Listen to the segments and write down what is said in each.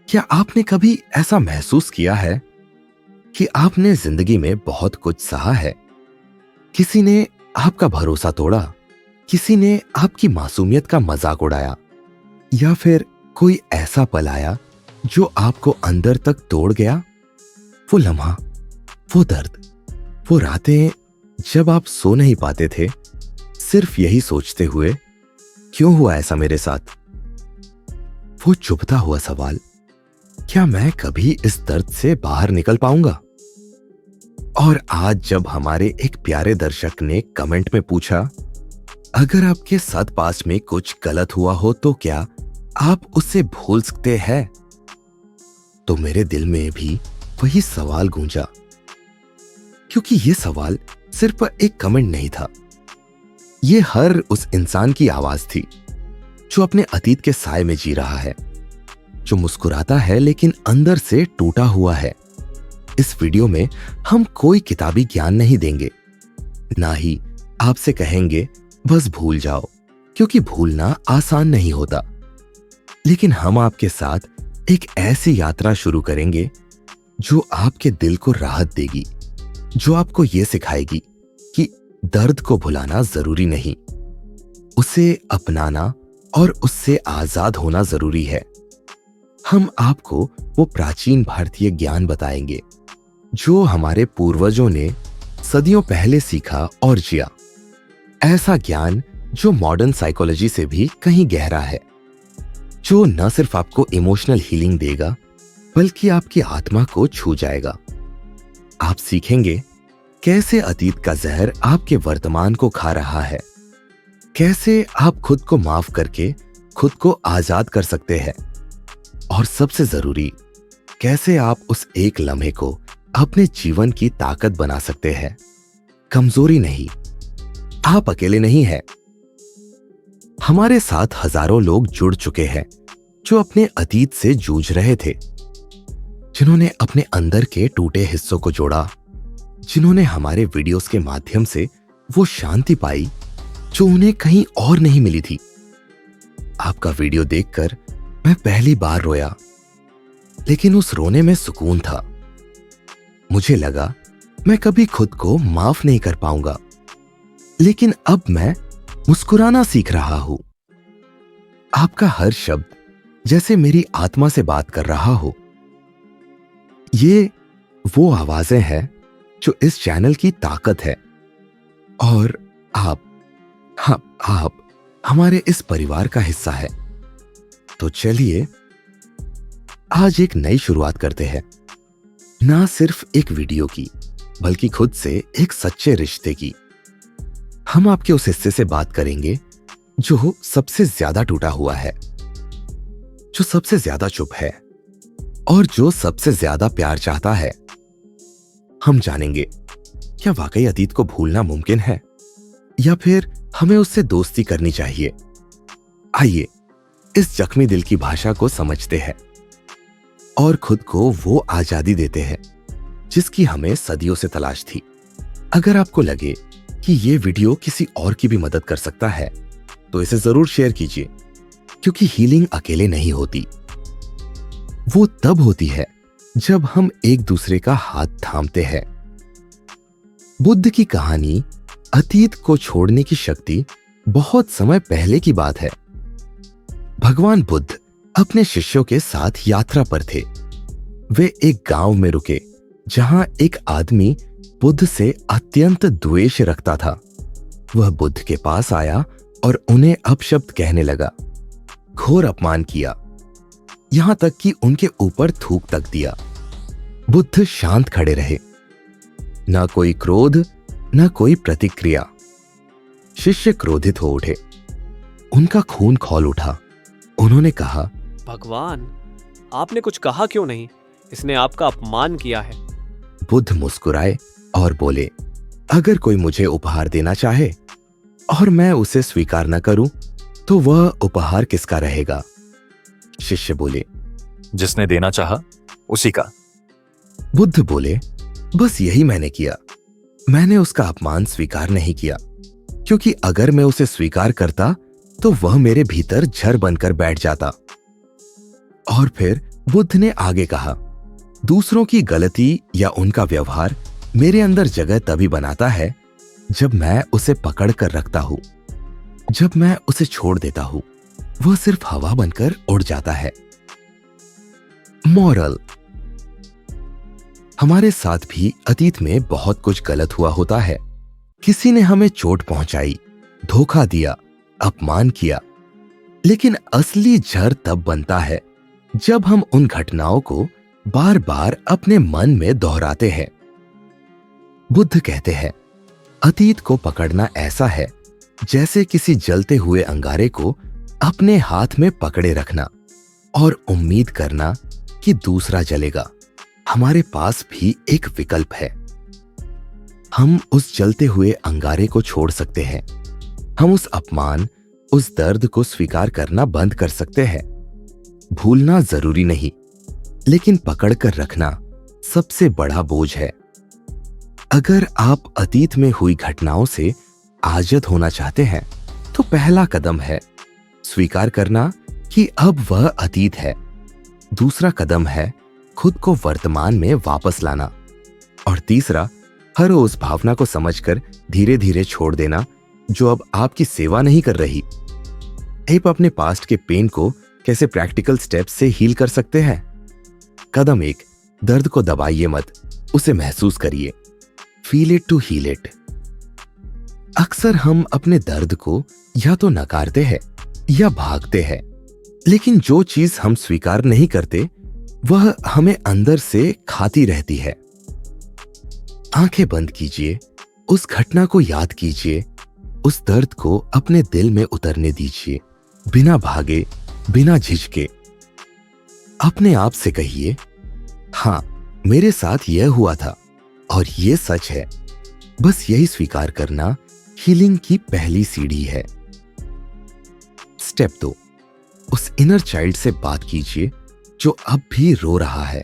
क्या आपने कभी ऐसा महसूस किया है कि आपने जिंदगी में बहुत कुछ सहा है? किसी ने आपका भरोसा तोड़ा, किसी ने आपकी मासूमियत का मजाक उड़ाया, या फिर कोई ऐसा पल आया जो आपको अंदर तक तोड़ गया। वो लम्हा, वो दर्द, वो रातें जब आप सो नहीं पाते थे, सिर्फ यही सोचते हुए क्यों हुआ ऐसा मेरे साथ। वो चुभता हुआ सवाल, क्या मैं कभी इस दर्द से बाहर निकल पाऊंगा? और आज जब हमारे एक प्यारे दर्शक ने कमेंट में पूछा, अगर आपके साथ पास्ट में कुछ गलत हुआ हो तो क्या आप उसे भूल सकते हैं, तो मेरे दिल में भी वही सवाल गूंजा। क्योंकि ये सवाल सिर्फ एक कमेंट नहीं था, ये हर उस इंसान की आवाज थी जो अपने अतीत के साए में जी रहा है, जो मुस्कुराता है लेकिन अंदर से टूटा हुआ है। इस वीडियो में हम कोई किताबी ज्ञान नहीं देंगे, ना ही आपसे कहेंगे बस भूल जाओ, क्योंकि भूलना आसान नहीं होता। लेकिन हम आपके साथ एक ऐसी यात्रा शुरू करेंगे जो आपके दिल को राहत देगी, जो आपको यह सिखाएगी कि दर्द को भुलाना जरूरी नहीं, उसे अपनाना और उससे आजाद होना जरूरी है। हम आपको वो प्राचीन भारतीय ज्ञान बताएंगे जो हमारे पूर्वजों ने सदियों पहले सीखा और जिया। ऐसा ज्ञान जो मॉडर्न साइकोलॉजी से भी कहीं गहरा है, जो न सिर्फ आपको इमोशनल हीलिंग देगा बल्कि आपकी आत्मा को छू जाएगा। आप सीखेंगे कैसे अतीत का जहर आपके वर्तमान को खा रहा है, कैसे आप खुद को माफ करके खुद को आजाद कर सकते हैं, और सबसे जरूरी, कैसे आप उस एक लम्हे को अपने जीवन की ताकत बना सकते हैं। कमजोरी नहीं, आप अकेले नहीं हैं। हमारे साथ हजारों लोग जुड़ चुके हैं जो अपने अतीत से जूझ रहे थे, जिन्होंने अपने अंदर के टूटे हिस्सों को जोड़ा, जिन्होंने हमारे वीडियोस के माध्यम से वो शांति पाई जो उन्हें कहीं और नहीं मिली थी। आपका वीडियो देखकर मैं पहली बार रोया, लेकिन उस रोने में सुकून था। मुझे लगा मैं कभी खुद को माफ नहीं कर पाऊंगा, लेकिन अब मैं मुस्कुराना सीख रहा हूं। आपका हर शब्द जैसे मेरी आत्मा से बात कर रहा हो। ये वो आवाजें हैं जो इस चैनल की ताकत है, और आप हमारे इस परिवार का हिस्सा है। तो चलिए आज एक नई शुरुआत करते हैं, ना सिर्फ एक वीडियो की, बल्कि खुद से एक सच्चे रिश्ते की। हम आपके उस हिस्से से बात करेंगे जो सबसे ज्यादा टूटा हुआ है, जो सबसे ज्यादा चुप है, और जो सबसे ज्यादा प्यार चाहता है। हम जानेंगे क्या वाकई अतीत को भूलना मुमकिन है, या फिर हमें उससे दोस्ती करनी चाहिए। आइए इस जख्मी दिल की भाषा को समझते हैं और खुद को वो आजादी देते हैं जिसकी हमें सदियों से तलाश थी। अगर आपको लगे कि ये वीडियो किसी और की भी मदद कर सकता है तो इसे जरूर शेयर कीजिए, क्योंकि हीलिंग अकेले नहीं होती, वो तब होती है जब हम एक दूसरे का हाथ थामते हैं। बुद्ध की कहानी अतीत को छोड़ने की शक्ति बहुत समय पहले की बात है। भगवान बुद्ध अपने शिष्यों के साथ यात्रा पर थे। वे एक गांव में रुके जहां एक आदमी बुद्ध से अत्यंत द्वेष रखता था। वह बुद्ध के पास आया और उन्हें अपशब्द कहने लगा, घोर अपमान किया, यहां तक कि उनके ऊपर थूक तक दिया। बुद्ध शांत खड़े रहे, ना कोई क्रोध, ना कोई प्रतिक्रिया। शिष्य क्रोधित हो उठे, उनका खून खौल उठा। उन्होंने कहा, भगवान, आपने कुछ कहा क्यों नहीं? इसने आपका अपमान किया है। बुद्ध मुस्कुराए और बोले, अगर कोई मुझे उपहार देना चाहे और मैं उसे स्वीकार न करूं तो वह उपहार किसका रहेगा? शिष्य बोले, जिसने देना चाहा उसी का। बुद्ध बोले, बस यही मैंने किया। मैंने उसका अपमान स्वीकार नहीं किया, क्योंकि अगर मैं उसे स्वीकार करता तो वह मेरे भीतर जड़ बनकर बैठ जाता, और फिर बुद्ध ने आगे कहा, दूसरों की गलती या उनका व्यवहार मेरे अंदर जगह तभी बनाता है जब मैं उसे पकड़ कर रखता हूं। जब मैं उसे छोड़ देता हूं, वह सिर्फ हवा बनकर उड़ जाता है। मॉरल, हमारे साथ भी अतीत में बहुत कुछ गलत हुआ होता है। किसी ने हमें चोट पहुंचाई, धोखा दिया, अपमान किया। लेकिन असली जहर तब बनता है जब हम उन घटनाओं को बार बार अपने मन में दोहराते हैं। बुद्ध कहते हैं, अतीत को पकड़ना ऐसा है जैसे किसी जलते हुए अंगारे को अपने हाथ में पकड़े रखना और उम्मीद करना कि दूसरा जलेगा। हमारे पास भी एक विकल्प है। हम उस जलते हुए अंगारे को छोड़ सकते हैं। हम उस अपमान, उस दर्द को स्वीकार करना बंद कर सकते हैं। भूलना जरूरी नहीं, लेकिन पकड़ कर रखना सबसे बड़ा बोझ है। अगर आप अतीत में हुई घटनाओं से आज़ाद होना चाहते हैं, तो पहला कदम है स्वीकार करना कि अब वह अतीत है। दूसरा कदम है खुद को वर्तमान में वापस लाना। और तीसरा, हर उस भावना को समझकर धीरे धीरे छोड़ देना जो अब आपकी सेवा नहीं कर रही। आप अपने पास्ट के पेन को कैसे प्रैक्टिकल स्टेप्स से हील कर सकते हैं? कदम 1, दर्द को दबाइए मत, उसे महसूस करिए। Feel it to heal it. अक्सर हम अपने दर्द को या तो नकारते हैं या भागते हैं, लेकिन जो चीज हम स्वीकार नहीं करते वह हमें अंदर से खाती रहती है। आंखें बंद कीजिए, उस घटना को याद कीजिए, उस दर्द को अपने दिल में उतरने दीजिए, बिना भागे, बिना झिझके। अपने आप से कहिए, हाँ, मेरे साथ यह हुआ था और यह सच है। बस यही स्वीकार करना हीलिंग की पहली सीढ़ी है। स्टेप 2, उस इनर चाइल्ड से बात कीजिए जो अब भी रो रहा है।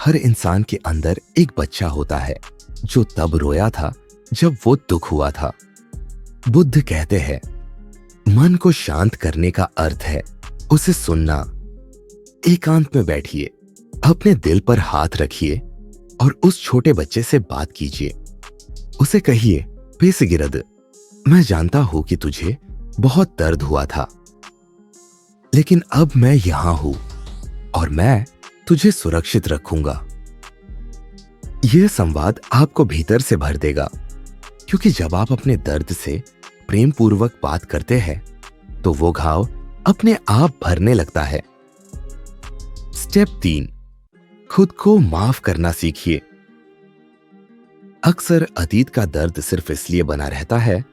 हर इंसान के अंदर एक बच्चा होता है जो तब रोया था जब वो दुख हुआ था। बुद्ध कहते हैं, मन को शांत करने का अर्थ है उसे सुनना। एकांत में बैठिए, अपने दिल पर हाथ रखिए और उस छोटे बच्चे से बात कीजिए। उसे कहिए, बेसिगिरद, मैं जानता हूं कि तुझे बहुत दर्द हुआ था, लेकिन अब मैं यहां हूं और मैं तुझे सुरक्षित रखूंगा। यह संवाद आपको भीतर से भर देगा, क्योंकि जब आप अपने दर्द से प्रेम पूर्वक बात करते हैं तो वो घाव अपने आप भरने लगता है। स्टेप 3, खुद को माफ करना सीखिए। अक्सर अतीत का दर्द सिर्फ इसलिए बना रहता है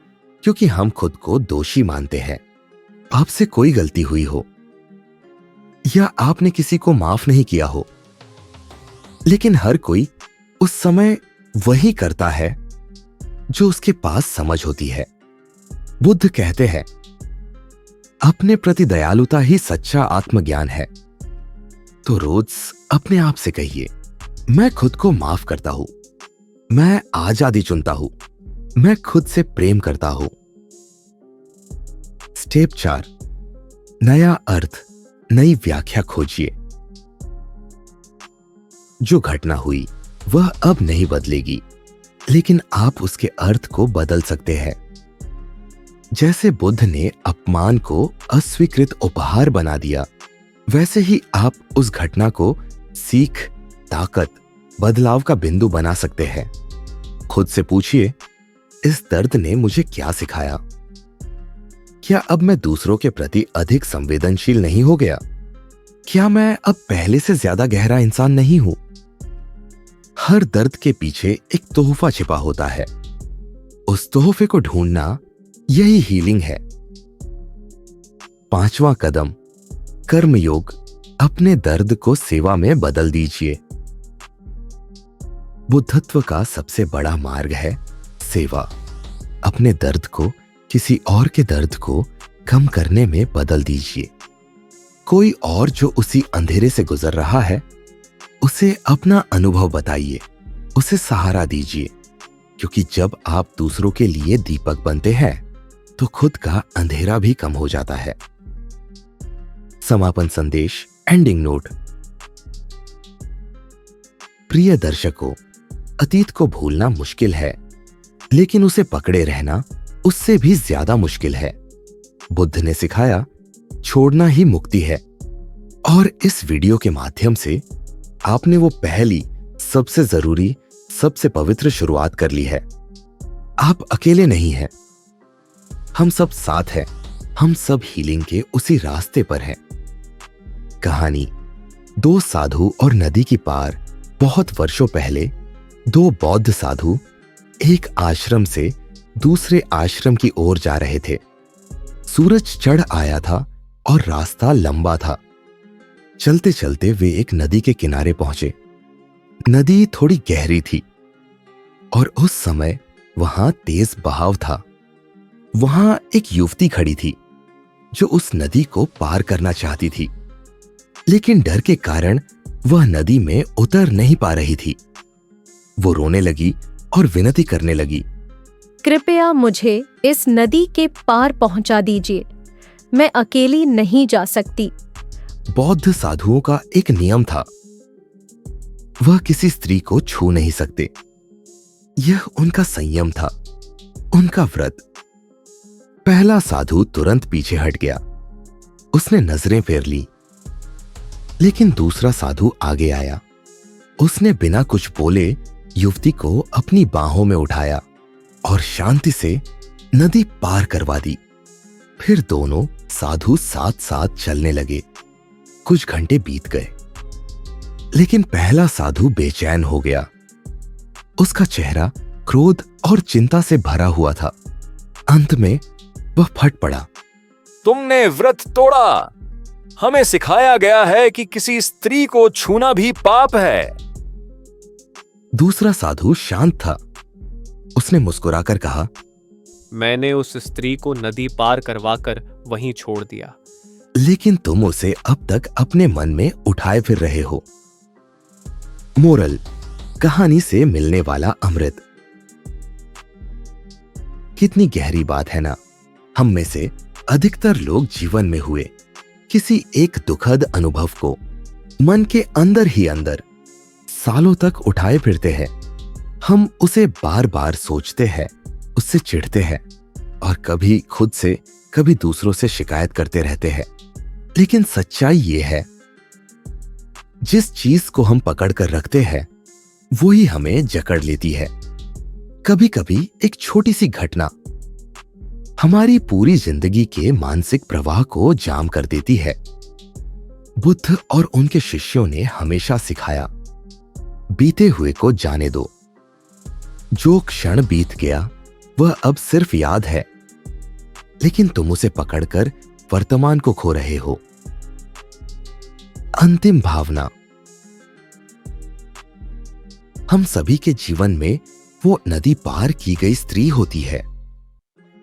क्योंकि हम खुद को दोषी मानते हैं। आपसे कोई गलती हुई हो या आपने किसी को माफ नहीं किया हो, लेकिन हर कोई उस समय वही करता है जो उसके पास समझ होती है। बुद्ध कहते हैं, अपने प्रति दयालुता ही सच्चा आत्मज्ञान है। तो रोज अपने आप से कहिए, मैं खुद को माफ करता हूं, मैं आजादी चुनता हूं, मैं खुद से प्रेम करता हूं। स्टेप 4, नया अर्थ, नई व्याख्या खोजिए। जो घटना हुई वह अब नहीं बदलेगी, लेकिन आप उसके अर्थ को बदल सकते हैं। जैसे बुद्ध ने अपमान को अस्वीकृत उपहार बना दिया, वैसे ही आप उस घटना को सीख, ताकत, बदलाव का बिंदु बना सकते हैं। खुद से पूछिए, इस दर्द ने मुझे क्या सिखाया? क्या अब मैं दूसरों के प्रति अधिक संवेदनशील नहीं हो गया? क्या मैं अब पहले से ज्यादा गहरा इंसान नहीं हूं? हर दर्द के पीछे एक तोहफा छिपा होता है। उस तोहफे को ढूंढना, यही हीलिंग है। 5वां कदम, कर्मयोग, अपने दर्द को सेवा में बदल दीजिए। बुद्धत्व का सबसे बड़ा मार्ग है सेवा। अपने दर्द को किसी और के दर्द को कम करने में बदल दीजिए। कोई और जो उसी अंधेरे से गुजर रहा है, उसे अपना अनुभव बताइए, उसे सहारा दीजिए, क्योंकि जब आप दूसरों के लिए दीपक बनते हैं तो खुद का अंधेरा भी कम हो जाता है। समापन संदेश, एंडिंग नोट। प्रिय दर्शकों, अतीत को भूलना मुश्किल है, लेकिन उसे पकड़े रहना उससे भी ज्यादा मुश्किल है। बुद्ध ने सिखाया, छोड़ना ही मुक्ति है। और इस वीडियो के माध्यम से आपने वो पहली, सबसे जरूरी, सबसे पवित्र शुरुआत कर ली है। आप अकेले नहीं हैं, हम सब साथ हैं। हम सब हीलिंग के उसी रास्ते पर हैं। कहानी, दो साधु और नदी की पार। बहुत वर्षों पहले दो बौद्ध साधु एक आश्रम से दूसरे आश्रम की ओर जा रहे थे। सूरज चढ़ आया था और रास्ता लंबा था। चलते चलते वे एक नदी के किनारे पहुंचे। नदी थोड़ी गहरी थी और उस समय वहां तेज बहाव था। वहां एक युवती खड़ी थी जो उस नदी को पार करना चाहती थी, लेकिन डर के कारण वह नदी में उतर नहीं पा रही थी। वो रोने लगी और विनती करने लगी, कृपया मुझे इस नदी के पार पहुंचा दीजिए, मैं अकेली नहीं जा सकती। बौद्ध साधुओं का एक नियम था, वह किसी स्त्री को छू नहीं सकते। यह उनका संयम था, उनका व्रत। पहला साधु तुरंत पीछे हट गया। उसने नजरें फेर ली, लेकिन दूसरा साधु आगे आया। उसने बिना कुछ बोले युवती को अपनी बाहों में उठाया और शांति से नदी पार करवा दी। फिर दोनों साधु साथ साथ चलने लगे। कुछ घंटे बीत गए, लेकिन पहला साधु बेचैन हो गया। उसका चेहरा क्रोध और चिंता से भरा हुआ था। अंत में वह फट पड़ा, तुमने व्रत तोड़ा। हमें सिखाया गया है कि किसी स्त्री को छूना भी पाप है। दूसरा साधु शांत था। उसने मुस्कुराकर कहा, मैंने उस स्त्री को नदी पार करवाकर वहीं छोड़ दिया। लेकिन तुम उसे अब तक अपने मन में उठाए फिर रहे हो। मोरल, कहानी से मिलने वाला अमृत। कितनी गहरी बात है ना। हम में से अधिकतर लोग जीवन में हुए किसी एक दुखद अनुभव को मन के अंदर ही अंदर सालों तक उठाए फिरते हैं। हम उसे बार बार सोचते हैं, उससे चिढ़ते हैं और कभी खुद से कभी दूसरों से शिकायत करते रहते हैं। लेकिन सच्चाई ये है, जिस चीज को हम पकड़ कर रखते हैं वो ही हमें जकड़ लेती है। कभी कभी एक छोटी सी घटना हमारी पूरी जिंदगी के मानसिक प्रवाह को जाम कर देती है। बुद्ध और उनके शिष्यों ने हमेशा सिखाया, बीते हुए को जाने दो। जो क्षण बीत गया वह अब सिर्फ याद है, लेकिन तुम उसे पकड़कर वर्तमान को खो रहे हो। अंतिम भावना। हम सभी के जीवन में वो नदी पार की गई स्त्री होती है।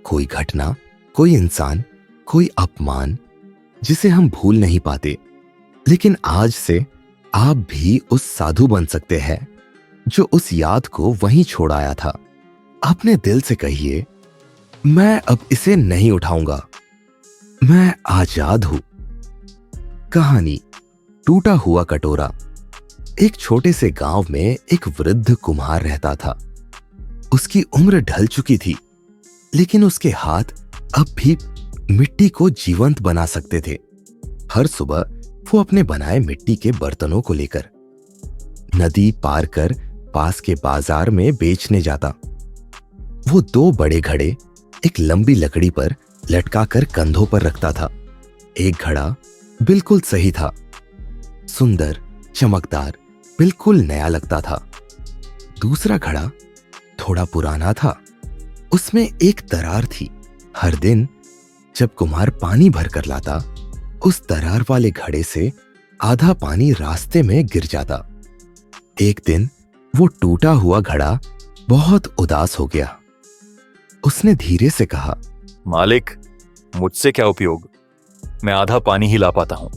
कोई घटना, कोई इंसान, कोई अपमान जिसे हम भूल नहीं पाते। लेकिन आज से आप भी उस साधु बन सकते हैं जो उस याद को वहीं छोड़ आया था। अपने दिल से कहिए, मैं अब इसे नहीं उठाऊंगा, मैं आजाद हूं। कहानी, टूटा हुआ कटोरा। एक छोटे से गांव में एक वृद्ध कुम्हार रहता था। उसकी उम्र ढल चुकी थी, लेकिन उसके हाथ अब भी मिट्टी को जीवंत बना सकते थे। हर सुबह वो अपने बनाए मिट्टी के बर्तनों को लेकर नदी पार कर पास के बाजार में बेचने जाता। वो दो बड़े घड़े एक लंबी लकड़ी पर लटकाकर कंधों पर रखता था। एक घड़ा बिल्कुल सही था, सुंदर, चमकदार, बिल्कुल नया लगता था। दूसरा घड़ा थोड़ा पुराना था, उसमें एक दरार थी। हर दिन जब कुम्हार पानी भर कर लाता, उस दरार वाले घड़े से आधा पानी रास्ते में गिर जाता। एक दिन वो टूटा हुआ घड़ा बहुत उदास हो गया। उसने धीरे से कहा, मालिक, मुझसे क्या उपयोग, मैं आधा पानी ही ला पाता हूं।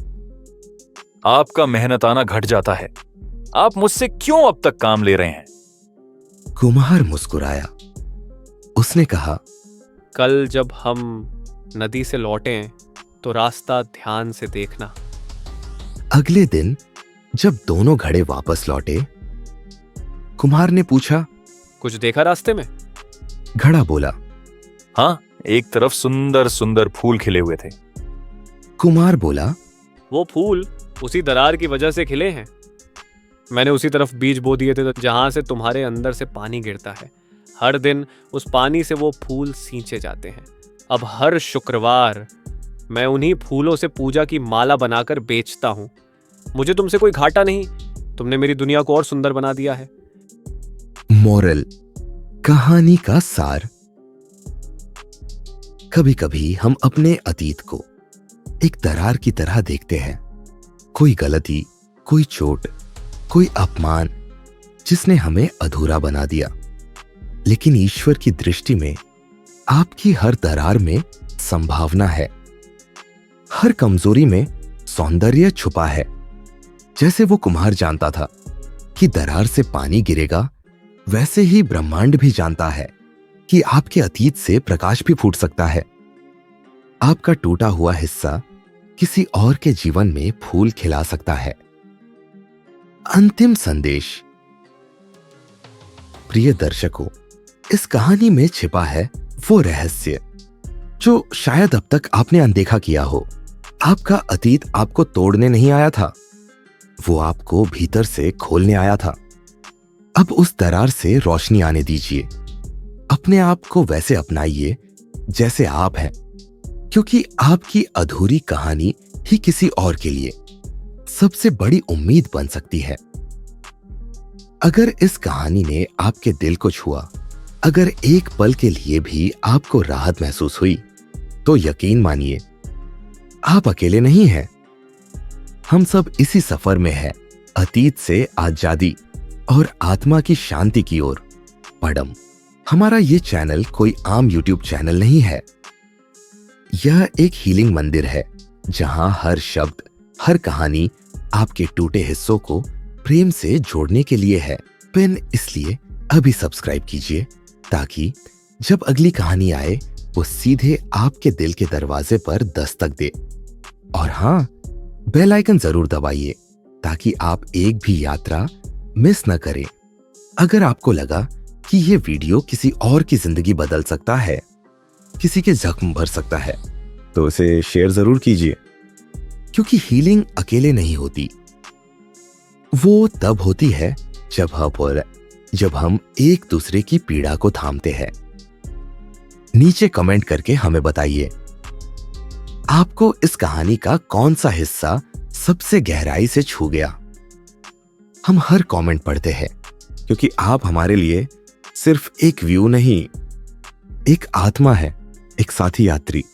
आपका मेहनताना घट जाता है, आप मुझसे क्यों अब तक काम ले रहे हैं? कुम्हार मुस्कुराया। उसने कहा, कल जब हम नदी से लौटें तो रास्ता ध्यान से देखना। अगले दिन जब दोनों घड़े वापस लौटे, कुम्हार ने पूछा, कुछ देखा रास्ते में? घड़ा बोला, हाँ, एक तरफ सुंदर सुंदर फूल खिले हुए थे। कुम्हार बोला, वो फूल उसी दरार की वजह से खिले हैं। मैंने उसी तरफ बीज बो दिए थे जहां से तुम्हारे अंदर से पानी गिरता है। हर दिन उस पानी से वो फूल सींचे जाते हैं। अब हर शुक्रवार मैं उन्हीं फूलों से पूजा की माला बनाकर बेचता हूं। मुझे तुमसे कोई घाटा नहीं। तुमने मेरी दुनिया को और सुंदर बना दिया है। मोरल, कहानी का सार। कभी कभी हम अपने अतीत को एक दरार की तरह देखते हैं। कोई गलती, कोई चोट, कोई अपमान जिसने हमें अधूरा बना दिया। लेकिन ईश्वर की दृष्टि में आपकी हर दरार में संभावना है। हर कमजोरी में सौंदर्य छुपा है। जैसे वो कुम्हार जानता था कि दरार से पानी गिरेगा, वैसे ही ब्रह्मांड भी जानता है कि आपके अतीत से प्रकाश भी फूट सकता है। आपका टूटा हुआ हिस्सा किसी और के जीवन में फूल खिला सकता है। अंतिम संदेश। प्रिय दर्शकों, इस कहानी में छिपा है वो रहस्य जो शायद अब तक आपने अनदेखा किया हो। आपका अतीत आपको तोड़ने नहीं आया था, वो आपको भीतर से खोलने आया था। अब उस दरार से रोशनी आने दीजिए। अपने आप को वैसे अपनाइए जैसे आप हैं, क्योंकि आपकी अधूरी कहानी ही किसी और के लिए सबसे बड़ी उम्मीद बन सकती है। अगर इस कहानी ने आपके दिल को छुआ, अगर एक पल के लिए भी आपको राहत महसूस हुई, तो यकीन मानिए आप अकेले नहीं हैं। हम सब इसी सफर में हैं, अतीत से आजादी और आत्मा की शांति की ओर। पडम। हमारा ये चैनल कोई आम YouTube चैनल नहीं है। यह एक हीलिंग मंदिर है जहां हर शब्द, हर कहानी आपके टूटे हिस्सों को प्रेम से जोड़ने के लिए है। पिन इसलिए अभी सब्सक्राइब कीजिए ताकि जब अगली कहानी आए वो सीधे आपके दिल के दरवाजे पर दस्तक दे। और हाँ, बेल आइकन जरूर दबाइए ताकि आप एक भी यात्रा मिस न करें। अगर आपको लगा कि ये वीडियो किसी और की जिंदगी बदल सकता है, किसी के जख्म भर सकता है, तो उसे शेयर जरूर कीजिए, क्योंकि हीलिंग अकेले नहीं होती। वो तब होती है जब हम एक दूसरे की पीड़ा को थामते हैं। नीचे कमेंट करके हमें बताइए आपको इस कहानी का कौन सा हिस्सा सबसे गहराई से छू गया। हम हर कमेंट पढ़ते हैं, क्योंकि आप हमारे लिए सिर्फ एक व्यू नहीं, एक आत्मा है, एक साथी यात्री।